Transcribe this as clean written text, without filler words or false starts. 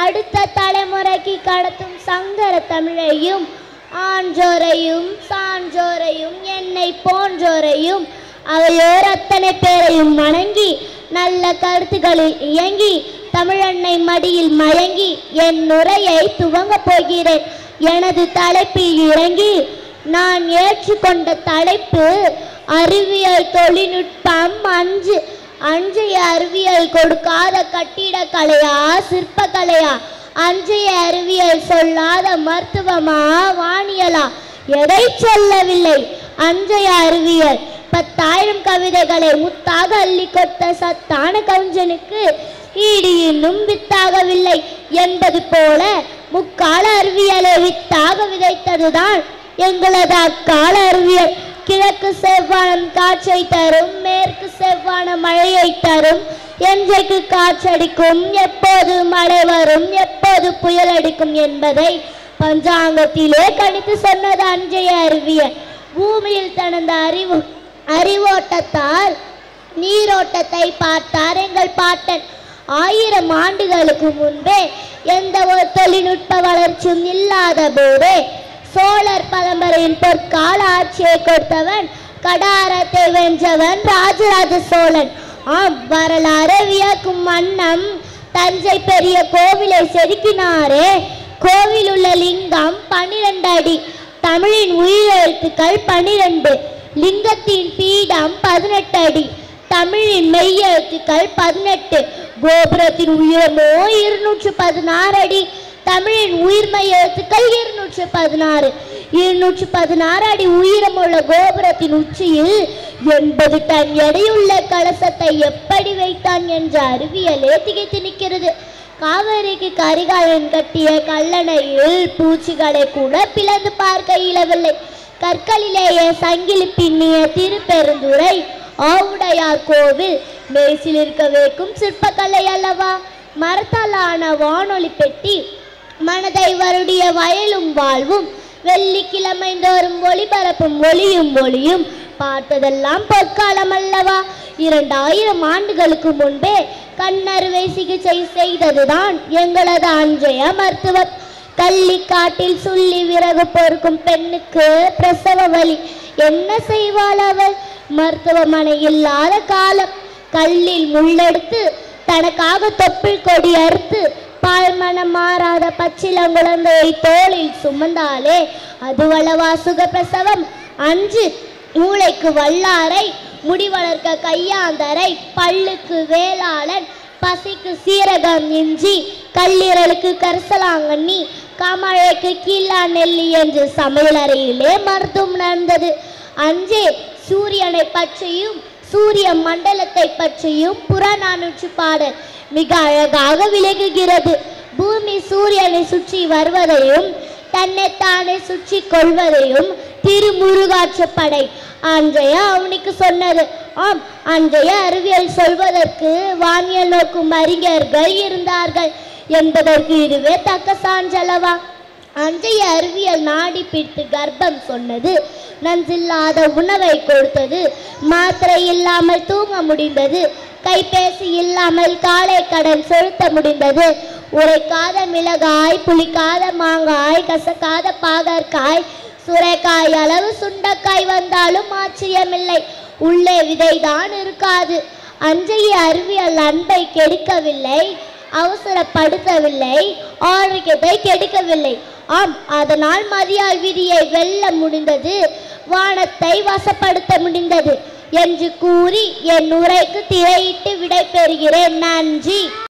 அடுத்த தலைமுறைக்கு கடத்தும் சங்கர தமிழையும் ஆன்றோரையும் சான்றோரையும் என்னை போன்றோரையும் அவையோர் அத்தனை பேரையும் வணங்கி நல்ல கருத்துக்களில் இயங்கி தமிழன்னை மடியில் மயங்கி என் உரையை துவங்கப் போகிறேன். எனது தலைப்பில் இறங்கி நான் ஏற்றுக்கொண்ட தலைப்பு அறிவியல் தொழில்நுட்பம் அன்றைய அறிவியல் கொடுக்காத கட்டிடக்கலையா சிற்பக்கலையா, அன்றைய அறிவியல் சொல்லாத மருத்துவமா வானியலா, எதை சொல்லவில்லை அன்றைய அறிவியல். 10,000 கவிதைகளை முத்தாக அள்ளி கொடுத்த சத்தான கவிஞனுக்கு ஈடு இன்னும் வித்தாகவில்லை என்பது போல முக்கால அறிவியலை வித்தாக விதைத்ததுதான் எங்களது அக்கால அறிவியல். கிழக்கு செவ்வானம் காற்றை தரும், மேற்கு செவ்வானம் மழையை தரும், என்றைக்கு காற்றடிக்கும், எப்போது மழை வரும், எப்போது புயல் அடிக்கும் என்பதை பஞ்சாங்கத்திலே கணித்து சொன்னது அன்றைய அறிவியல். பூமியில் தனது அறிவோட்டத்தால் நீரோட்டத்தை பார்த்தார் எங்கள் பாட்டன். 1000 ஆண்டுகளுக்கு முன்பே எந்த ஒரு தொழில்நுட்ப வளர்ச்சியும் இல்லாத போதே சோழர் பரம்பரையின் பொற்கால ஆட்சியை கொடுத்தவன், கடாரத்தை வென்றவன் ராஜராஜ சோழன். வரலாறு வியக்கும் வண்ணம் தஞ்சை பெரிய கோவிலை செதுக்கினாரே. கோவில் உள்ள லிங்கம் 12 அடி, தமிழின் உயிரெழுத்துக்கள் 12, லிங்கத்தின் பீடம் 18 அடி, தமிழின் மெய்யெழுத்துக்கள் 18, கோபுரத்தின் உயரமோ 216 அடி, தமிழின் உயிர்மை எழுத்துக்கள் 216. 216 அடி உயரமுள்ள கோபுரத்தின் உச்சியில் 80 டன் எடையுள்ள கலசத்தை எப்படி வைத்தான் என்ற அறிவியலே திகைத்து நிற்கிறது. காவிரிக்கு கரிகாலன் கட்டிய கல்லணையில் பூச்சிகளை கூட பிளந்து பார்க்க இயலவில்லை. கற்களிலேயே சங்கிலி பின்னிய திருப்பெருந்துறை ஆவுடையார் கோவில் மேசில் இருக்க வைக்கும் சிற்பக்கலை அல்லவா. மரத்தாலான வானொலி பெட்டி மனதை வருடிய வயலும் வாழ்வும், வெள்ளிக்கிழமை தோறும் ஒளிபரப்பும் ஒளியும் பார்த்ததெல்லாம் பொற்காலம் அல்லவா. 2000 ஆண்டுகளுக்கு முன்பே கண்ணறுவை சிகிச்சை செய்ததுதான் எங்களது அன்றைய மருத்துவம். கள்ளிக்காட்டில் சுள்ளி விறகு பொறுக்கும் பெண்ணுக்கு பிரசவ வலி, என்ன செய்வாள் அவள்? மருத்துவமனை இல்லாத காலம். கல்லில் முள்ளெடுத்து தனக்காக தொப்பில் கொடி அறுத்து பால்மனம் மாறாத பச்சிலங்குழந்தையை தோளில் சுமந்தாலே அதுவளவா சுகப்பிரசவம். அன்று மூளைக்கு வல்லாரை, முடி வளர்க்க கையாந்தரை, பல்லுக்கு வேளாளன், பசிக்கு சீரகம் இஞ்சி, கல்லீரலுக்கு கரிசலாங்கண்ணி, காமழைக்கு கீழா நெல்லி என்று சமையலறையிலே மருத்துவம் நடந்தது. அன்றே சூரியனை பற்றியும் சூரிய மண்டலத்தை பற்றியும் புறநானூற்று பாடல் மிக அழகாக விளங்குகிறது. பூமி சூரியனை சுற்றி வருவதையும் தன்னைத்தானே சுற்றி கொள்வதையும் திருமுருகாற்றுப்படை அன்றைய அவனுக்கு சொன்னது. அன்றைய அறிவியல் சொல்வதற்கு வானியல் நோக்கும் அறிஞர்கள் இருந்தார்கள் என்பதற்கு இதுவே தக்க சான்றளவா. அன்றைய அறிவியல் நாடி பிடித்து கர்ப்பம் சொன்னது, நஞ்சில்லாத உணவை கொடுத்தது, மாத்திரை இல்லாமல் தூங்க முடிந்தது, கைபேசி இல்லாமல் காலை கடன் செலுத்த முடிந்தது, உரைக்காத மிளகாய், புளிக்காத மாங்காய், கசக்காத பாகற்காய், சுரைக்காய் அளவு சுண்டக்காய் வந்தாலும் ஆச்சரியமில்லை, உள்ளே விதைதான் இருக்காது. அன்றைய அறிவியல் அன்பை கெடுக்கவில்லை, அவசரப்படுத்தவில்லை, ஆரோக்கியத்தை கெடுக்கவில்லை. அதனால் மதியால் விதியை வெல்ல முடிந்தது, வானத்தை வசப்படுத்த முடிந்தது என்று கூறி என் உரைக்கு திரையிட்டு விடை பெறுகிறேன். நன்றி.